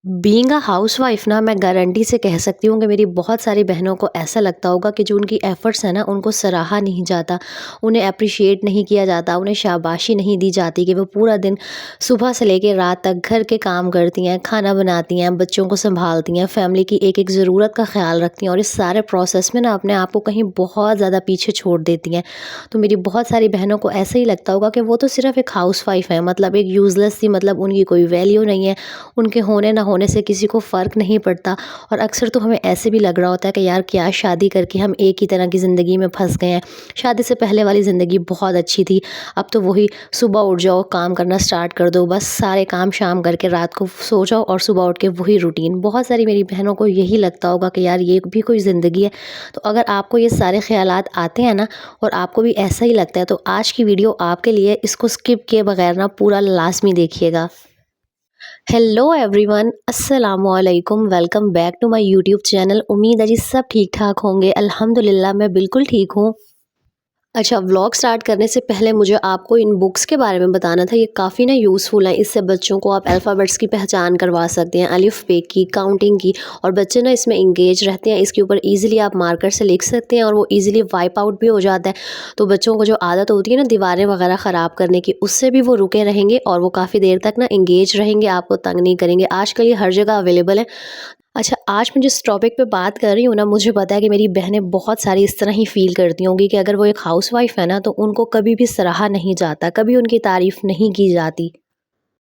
Being a housewife ना मैं guarantee से कह सकती हूँ कि मेरी बहुत सारी बहनों को ऐसा लगता होगा कि जो उनकी एफर्ट्स है ना उनको सराहा नहीं जाता, उन्हें अप्रिशिएट नहीं किया जाता, उन्हें शाबाशी नहीं दी जाती कि वो पूरा दिन सुबह से लेकर रात तक घर के काम करती हैं, खाना बनाती हैं, बच्चों को संभालती हैं, फैमिली की एक एक ज़रूरत का ख्याल रखती हैं और इस सारे प्रोसेस में ना अपने आप को कहीं बहुत ज़्यादा पीछे छोड़ देती हैं। तो मेरी बहुत सारी बहनों को ऐसा ही लगता होगा कि वो तो सिर्फ़ एक हाउसवाइफ है, मतलब एक यूज़लेस सी, मतलब उनकी कोई वैल्यू नहीं है, उनके होने ना होने से किसी को फ़र्क नहीं पड़ता। और अक्सर तो हमें ऐसे भी लग रहा होता है कि यार क्या शादी करके हम एक ही तरह की ज़िंदगी में फँस गए हैं। शादी से पहले वाली ज़िंदगी बहुत अच्छी थी, अब तो वही सुबह उठ जाओ, काम करना स्टार्ट कर दो, बस सारे काम शाम करके रात को सो जाओ और सुबह उठ के वही रूटीन। बहुत सारी मेरी बहनों को यही लगता होगा कि यार ये भी कोई ज़िंदगी है। तो अगर आपको ये सारे ख़यालात आते हैं ना और आपको भी ऐसा ही लगता है, तो आज की वीडियो आपके लिए, इसको स्किप किए बगैर ना पूरा लाज़मी देखिएगा। हेलो एवरीवन, अस्सलामु अलैकुम। Welcome back to my YouTube channel. उम्मीद है जी सब ठीक ठाक होंगे। अल्हम्दुलिल्लाह मैं बिल्कुल ठीक हूँ। अच्छा, व्लॉग स्टार्ट करने से पहले मुझे आपको इन बुक्स के बारे में बताना था। ये काफ़ी ना यूज़फुल हैं। इससे बच्चों को आप अल्फ़ाबेट्स की पहचान करवा सकते हैं, अलिफ बे की, काउंटिंग की, और बच्चे ना इसमें इंगेज रहते हैं। इसके ऊपर ईज़िली आप मार्कर से लिख सकते हैं और वो ईज़िली वाइप आउट भी हो जाता है। तो बच्चों को जो आदत होती है ना दीवारें वगैरह ख़राब करने की, उससे भी वो रुके रहेंगे और वो काफ़ी देर तक ना इंगेज रहेंगे, आपको तंग नहीं करेंगे। आजकल ये हर जगह अवेलेबल है। अच्छा, आज मैं जिस टॉपिक पे बात कर रही हूँ ना, मुझे पता है कि मेरी बहनें बहुत सारी इस तरह ही फ़ील करती होंगी कि अगर वो एक हाउसवाइफ़ है ना, तो उनको कभी भी सराहा नहीं जाता, कभी उनकी तारीफ़ नहीं की जाती।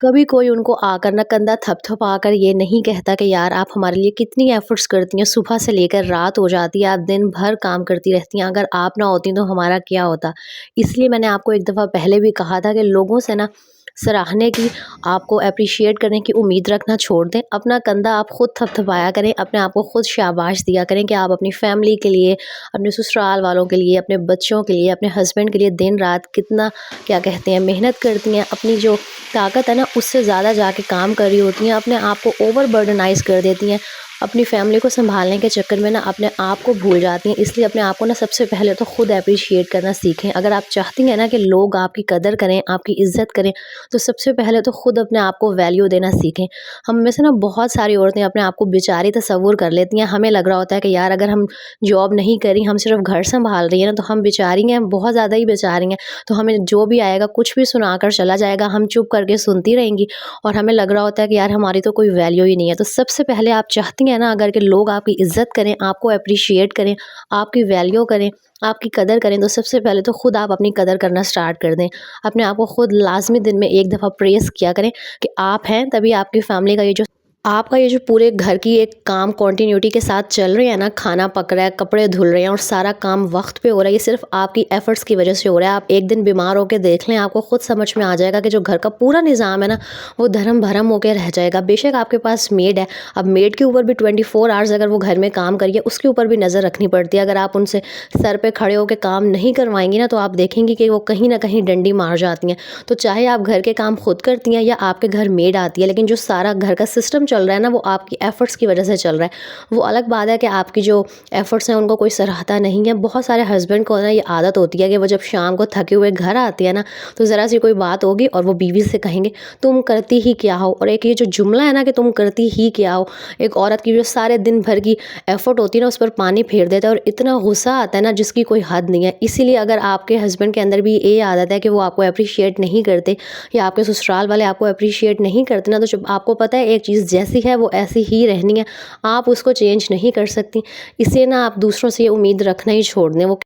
कभी कोई उनको आकर ना कंधा थपथपाकर ये नहीं कहता कि यार आप हमारे लिए कितनी एफ़र्ट्स करती हैं, सुबह से लेकर रात हो जाती है, आप दिन भर काम करती रहती हैं, अगर आप ना होती तो हमारा क्या होता? इसलिए मैंने आपको एक दफ़ा पहले भी कहा था कि लोगों से ना सराहने की, आपको एप्रिशिएट करने की उम्मीद रखना छोड़ दें। अपना कंधा आप खुद थपथपाया करें, अपने आप को खुद शाबाश दिया करें कि आप अपनी फैमिली के लिए, अपने ससुराल वालों के लिए, अपने बच्चों के लिए, अपने हस्बैंड के लिए दिन रात कितना, क्या कहते हैं, मेहनत करती हैं। अपनी जो ताकत है ना उससे ज़्यादा जाके काम कर रही होती हैं, अपने आप को ओवरबर्डनाइज़ कर देती हैं। अपनी फैमिली को सँभालने के चक्कर में ना अपने आप को भूल जाती हैं। इसलिए अपने आप को ना सबसे पहले तो खुद एप्रिशिएट करना सीखें। अगर आप चाहती हैं ना कि लोग आपकी कदर करें, आपकी इज़्ज़त करें, तो सबसे पहले तो खुद अपने आप को वैल्यू देना सीखें। हम में से ना बहुत सारी औरतें अपने आप को बेचारी तस्वुर कर लेती हैं। हमें लग रहा होता है कि यार अगर हम जॉब नहीं करी, हम सिर्फ़ घर सँभाल रही हैं ना, तो हम बेचारी हैं, बहुत ज़्यादा ही बेचारी हैं। तो हमें जो भी आएगा कुछ भी सुनाकर चला जाएगा, हम चुप करके सुनती रहेंगी और हमें लग रहा होता है कि यार हमारी तो कोई वैल्यू ही नहीं है। तो सबसे पहले आप चाहती हैं ना अगर कि लोग आपकी इज़्ज़त करें, आपको एप्रिशिएट करें, आपकी वैल्यू करें, आपकी कदर करें, तो सबसे पहले तो खुद आप अपनी कदर करना स्टार्ट कर दें। अपने आप को खुद लाज़मी दिन में एक दफ़ा प्रेज़ किया करें कि आप हैं, तभी आपकी फैमिली का ये जो पूरे घर की एक काम कंटिन्यूटी के साथ चल रहे हैं ना, खाना पक रहा है, कपड़े धुल रहे हैं और सारा काम वक्त पे हो रहा है, ये सिर्फ आपकी एफर्ट्स की वजह से हो रहा है। आप एक दिन बीमार होकर देख लें, आपको खुद समझ में आ जाएगा कि जो घर का पूरा निज़ाम है ना, वो धर्म भरम होकर रह जाएगा। बेशक आपके पास मेड है, अब मेड के ऊपर भी 24 आवर्स अगर वो घर में काम करिए, उसके ऊपर भी नज़र रखनी पड़ती है। अगर आप उनसे सर पे खड़े होकर काम नहीं करवाएंगी ना, तो आप देखेंगी कि वो कहीं ना कहीं डंडी मार जाती हैं। तो चाहे आप घर के काम खुद करती हैं या आपके घर मेड आती है, लेकिन जो सारा घर का सिस्टम चल रहा है ना, वो आपकी एफ़र्ट्स की वजह से चल रहा है। वो अलग बात है कि आपकी जो एफ़र्ट्स हैं उनको कोई सराहता नहीं है। बहुत सारे हस्बैंड को ना ये आदत होती है कि वो जब शाम को थके हुए घर आती है ना, तो ज़रा सी कोई बात होगी और वो बीवी से कहेंगे तुम करती ही क्या हो। और एक ये जो जुमला है ना कि तुम करती ही क्या हो, एक औरत की जो सारे दिन भर की एफ़र्ट होती है ना, उस पर पानी फेर देता है और इतना गुस्सा आता है ना जिसकी कोई हद नहीं है। इसीलिए अगर आपके हस्बैंड के अंदर भी ये आदत है कि वो आपको अप्रिशिएट नहीं करते या आपके ससुराल वाले आपको अप्रिशिएट नहीं करते ना, तो जब आपको पता है एक चीज़ जैसी है वो ऐसी ही रहनी है, आप उसको चेंज नहीं कर सकती। इसलिए ना आप दूसरों से ये उम्मीद रखना ही छोड़ दें। वो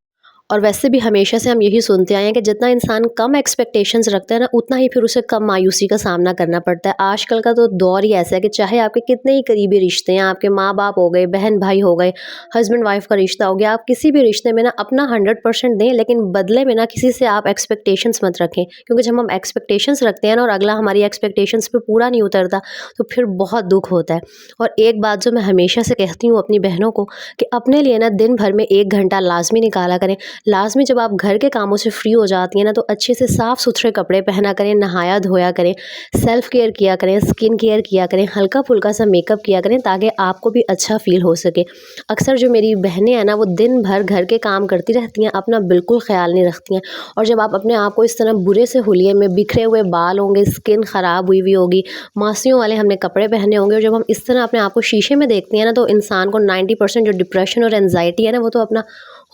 और वैसे भी हमेशा से हम यही सुनते आए हैं कि जितना इंसान कम एक्सपेक्टेशंस रखता है ना, उतना ही फिर उसे कम मायूसी का सामना करना पड़ता है। आजकल का तो दौर ही ऐसा है कि चाहे आपके कितने ही करीबी रिश्ते हैं, आपके माँ बाप हो गए, बहन भाई हो गए, हस्बैंड वाइफ का रिश्ता हो गया, आप किसी भी रिश्ते में ना अपना 100% दें, लेकिन बदले में ना किसी से आप एक्सपेक्टेशंस मत रखें। क्योंकि जब हम एक्सपेक्टेशंस रखते हैं ना और अगला हमारी एक्सपेक्टेशंस पे पूरा नहीं उतरता, तो फिर बहुत दुख होता है। और एक बात जो मैं हमेशा से कहती हूँ अपनी बहनों को, कि अपने लिए ना दिन भर में 1 घंटा लाजमी निकाला करें। लाज़मी जब आप घर के कामों से फ्री हो जाती हैं ना, तो अच्छे से साफ़-सुथरे कपड़े पहना करें, नहाया-धोया करें, सेल्फ केयर किया करें, स्किन केयर किया करें, हल्का-फुल्का सा मेकअप किया करें ताकि आपको भी अच्छा फ़ील हो सके। अक्सर जो मेरी बहनें हैं ना, वो दिन भर घर के काम करती रहती हैं, अपना बिल्कुल ख़्याल नहीं रखती हैं। और जब आप अपने आप को इस तरह बुरे से हुलिये में बिखरे हुए बाल होंगे, स्किन ख़राब हुई हुई होगी, मासियों वाले हमने कपड़े पहने होंगे और जब हम इस तरह अपने आप को शीशे में देखते हैं ना, तो इंसान को 90% जो डिप्रेशन और एंग्ज़ायटी है ना, वो तो अपना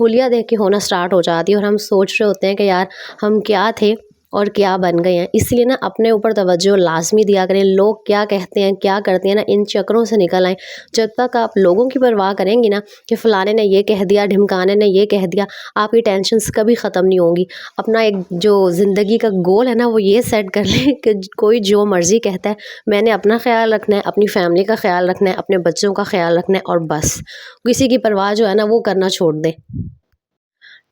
हुलिया देख के होना स्टार्ट हो जाती है और हम सोच रहे होते हैं कि यार हम क्या थे और क्या बन गए हैं। इसलिए ना अपने ऊपर तवज्जो लाज़मी दिया करें। लोग क्या कहते हैं, क्या करते हैं ना, इन चक्करों से निकल आएँ। जब तक आप लोगों की परवाह करेंगी ना कि फ़लाने ने ये कह दिया, ढिमकाने ने ये कह दिया, आपकी टेंशन्स कभी ख़त्म नहीं होंगी। अपना एक जो ज़िंदगी का गोल है ना, वो ये सेट कर लें कि कोई जो मर्ज़ी कहता है, मैंने अपना ख़्याल रखना है, अपनी फ़ैमिली का ख़्याल रखना है, अपने बच्चों का ख़्याल रखना है और बस। किसी की परवाह जो है ना, वो करना छोड़ दें।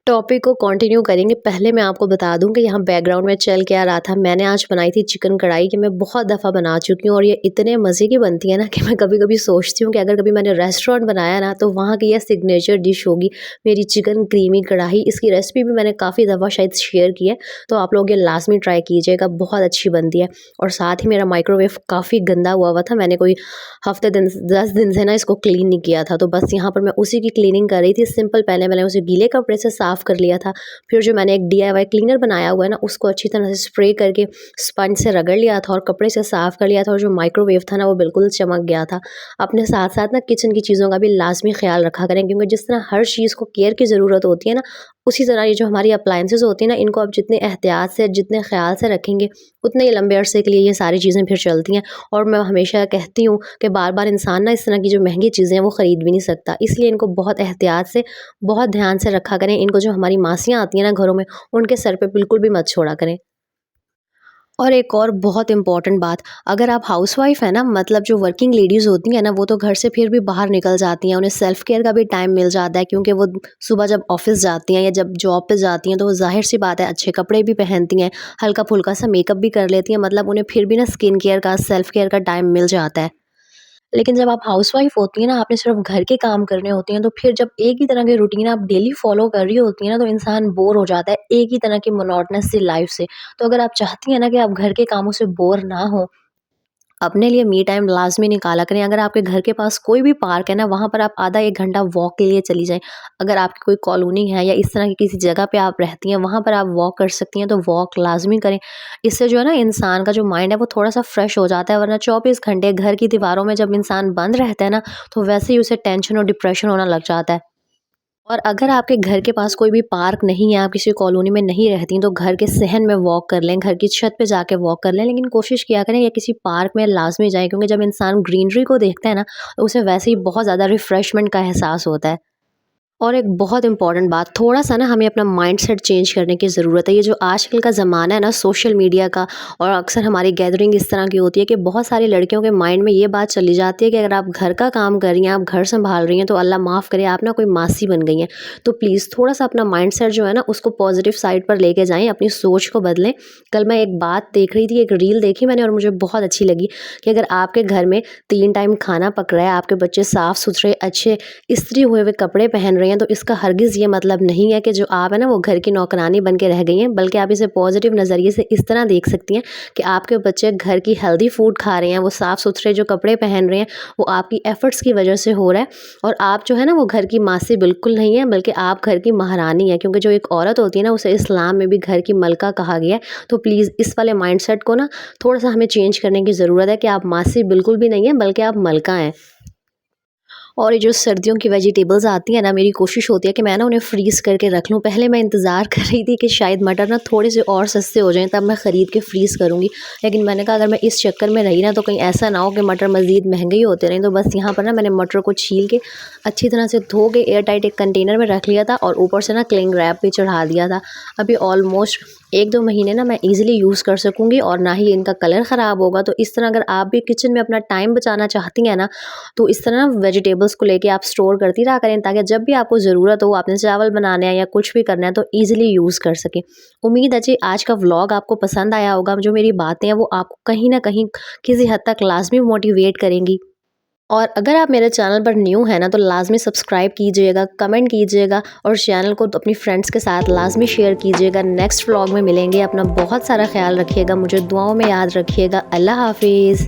टॉपिक को कंटिन्यू करेंगे। पहले मैं आपको बता दूँ कि यहाँ बैकग्राउंड में चल क्या रहा था। मैंने आज बनाई थी चिकन कढ़ाई, कि मैं बहुत दफ़ा बना चुकी हूँ और ये इतने मज़े की बनती है ना कि मैं कभी-कभी सोचती हूँ कि अगर कभी मैंने रेस्टोरेंट बनाया ना, तो वहाँ की ये सिग्नेचर डिश होगी, मेरी चिकन क्रीमी कढ़ाई। इसकी रेसिपी भी मैंने काफ़ी दफ़ा शायद शेयर की है, तो आप लोग ये लाज़मी ट्राई कीजिएगा, बहुत अच्छी बनती है। और साथ ही मेरा माइक्रोवेव काफ़ी गंदा हुआ हुआ था, मैंने कोई हफ़्ते दिन 10 दिन से ना इसको क्लीन नहीं किया था, तो बस यहाँ पर मैं उसी की क्लीनिंग कर रही थी। सिंपल पहले मैंने उसे गीले कपड़े से साफ़ कर लिया था, फिर जो मैंने एक डीआईवाई क्लीनर बनाया हुआ है ना, उसको अच्छी तरह से स्प्रे करके स्पंज से रगड़ लिया था और कपड़े से साफ़ कर लिया था और जो माइक्रोवेव था ना, वो बिल्कुल चमक गया था। अपने साथ-साथ ना किचन की चीज़ों का भी लाज़मी ख़्याल रखा करें, क्योंकि जिस तरह हर चीज़ को केयर की ज़रूरत होती है ना, उसी तरह ये जो हमारी अप्लायंसेज़ होती हैं ना, इनको आप जितने एहतियात से, जितने ख़्याल से रखेंगे, उतने ही लंबे अरसे के लिए ये सारी चीज़ें फिर चलती हैं। और मैं हमेशा कहती हूँ कि बार-बार इंसान ना इस तरह की जो महँगी चीज़ें हैं, वो ख़रीद भी नहीं सकता। इसलिए इनको बहुत एहतियात से, बहुत ध्यान से रखा करें। इनको जो हमारी मासियाँ आती हैं ना घरों में, उनके सर पे बिल्कुल भी मत छोड़ा करें। और एक और बहुत इम्पॉर्टेंट बात, अगर आप हाउसवाइफ़ हैं ना, मतलब जो वर्किंग लेडीज़ होती हैं ना, वो तो घर से फिर भी बाहर निकल जाती हैं, उन्हें सेल्फ केयर का भी टाइम मिल जाता है, क्योंकि वो सुबह जब ऑफ़िस जाती हैं या जब जॉब पे जाती हैं, तो वो ज़ाहिर-सी बात है अच्छे कपड़े भी पहनती हैं, हल्का-फुल्का सा मेकअप भी कर लेती हैं, मतलब उन्हें फिर भी ना स्किन केयर का, सेल्फ केयर का टाइम मिल जाता है। लेकिन जब आप हाउसवाइफ़ होती हैं ना, आपने सिर्फ़ घर के काम करने होते हैं, तो फिर जब एक ही तरह के रूटीन आप डेली फ़ॉलो कर रही होती हैं ना, तो इंसान बोर हो जाता है एक ही तरह की मोनोटोनस सी लाइफ़ से। तो अगर आप चाहती हैं ना कि आप घर के कामों से बोर ना हो, अपने लिए मी टाइम लाज़मी निकाला करें। अगर आपके घर के पास कोई भी पार्क है ना, वहाँ पर आप आधा 1 घंटा वॉक के लिए चली जाएँ। अगर आपकी कोई कॉलोनी है या इस तरह की किसी जगह पे आप रहती हैं, वहाँ पर आप वॉक कर सकती हैं, तो वॉक लाज़मी करें। इससे जो है ना, इंसान का जो माइंड है वो थोड़ा-सा फ्रेश हो जाता है, वरना 24 घंटे घर की दीवारों में जब इंसान बंद रहता है ना, तो वैसे ही उसे टेंशन और डिप्रेशन होना लग जाता है। और अगर आपके घर के पास कोई भी पार्क नहीं है, आप किसी कॉलोनी में नहीं रहती, तो घर के सहन में वॉक कर लें, घर की छत पे जाके वॉक कर लें, लेकिन कोशिश किया करें कि किसी पार्क में लाज़मी जाएँ, क्योंकि जब इंसान ग्रीनरी को देखता है ना, तो उसे वैसे ही बहुत ज़्यादा रिफ्रेशमेंट का एहसास होता है। और एक बहुत इम्पॉर्टेंट बात, थोड़ा-सा ना हमें अपना माइंडसेट चेंज करने की ज़रूरत है। ये जो आजकल का ज़माना है ना सोशल मीडिया का, और अक्सर हमारी गैदरिंग इस तरह की होती है कि बहुत सारी लड़कियों के माइंड में ये बात चली जाती है कि अगर आप घर का काम कर रही हैं, आप घर सँभाल रही हैं, तो अल्लाह माफ़ करे आप ना कोई मासी बन गई हैं। तो प्लीज़ थोड़ा-सा अपना माइंडसेट जो है ना, उसको पॉज़िटिव साइड पर लेके जाएँ, अपनी सोच को बदलें। कल मैं एक बात देख रही थी, एक रील देखी मैंने और मुझे बहुत अच्छी लगी कि अगर आपके घर में 3 टाइम खाना पक रहा है, आपके बच्चे साफ़-सुथरे, अच्छे इस्त्री हुए हुए कपड़े पहन रही हैं, तो इसका हरगिज़ ये मतलब नहीं है कि जो आप है ना, वो घर की नौकरानी बन के रह गई हैं, बल्कि आप इसे पॉजिटिव नज़रिए से इस तरह देख सकती हैं कि आपके बच्चे घर की हेल्दी फूड खा रहे हैं, वो साफ़-सुथरे जो कपड़े पहन रहे हैं, वो आपकी एफ़र्ट्स की वजह से हो रहा है। और आप जो है ना, वो घर की मासी बिल्कुल नहीं है, बल्कि आप घर की महारानी हैं, क्योंकि जो एक औरत होती है ना, उसे इस्लाम में भी घर की मलका कहा गया है। तो प्लीज़ इस वाले माइंडसेट को ना थोड़ा-सा हमें चेंज करने की ज़रूरत है कि आप मासी बिल्कुल भी नहीं हैं, बल्कि आप मलका हैं। और ये जो सर्दियों की वेजिटेबल्स आती हैं ना, मेरी कोशिश होती है कि मैं ना उन्हें फ्रीज़ करके रख लूँ। पहले मैं इंतज़ार कर रही थी कि शायद मटर ना थोड़े से और सस्ते हो जाएँ, तब मैं ख़रीद के फ्रीज़ करूँगी। लेकिन मैंने कहा अगर मैं इस चक्कर में रही ना, तो कहीं ऐसा ना हो कि मटर मज़ीद महँगे ही होते रहें। तो बस यहाँ पर ना मैंने मटर को छील के अच्छी तरह से धो के एयर टाइट एक कंटेनर में रख लिया था और ऊपर से ना क्लिंग रैप भी चढ़ा दिया था। अभी ऑलमोस्ट 1-2 महीने ना मैं ईज़िली यूज़ कर सकूँगी और ना ही इनका कलर ख़राब होगा। तो इस तरह अगर आप भी किचन में अपना टाइम बचाना चाहती हैं ना, तो इस तरह ना वेजिटेबल्स को लेके आप स्टोर करती रहा करें, ताकि जब भी आपको ज़रूरत हो, आपने चावल बनाने हैं या कुछ भी करना है, तो ईज़िली यूज़ कर सकें। उम्मीद है जी आज का व्लॉग आपको पसंद आया होगा। जो मेरी बातें हैं वो आपको कहीं न कहीं किसी हद तक लाज़मी मोटिवेट करेंगी। और अगर आप मेरे चैनल पर न्यू हैं ना तो लाज़मी सब्सक्राइब कीजिएगा, कमेंट कीजिएगा और चैनल को तो अपनी फ्रेंड्स के साथ लाज़मी शेयर कीजिएगा। नेक्स्ट व्लॉग में मिलेंगे। अपना बहुत सारा ख्याल रखिएगा, मुझे दुआओं में याद रखिएगा। अल्लाह हाफ़िज़।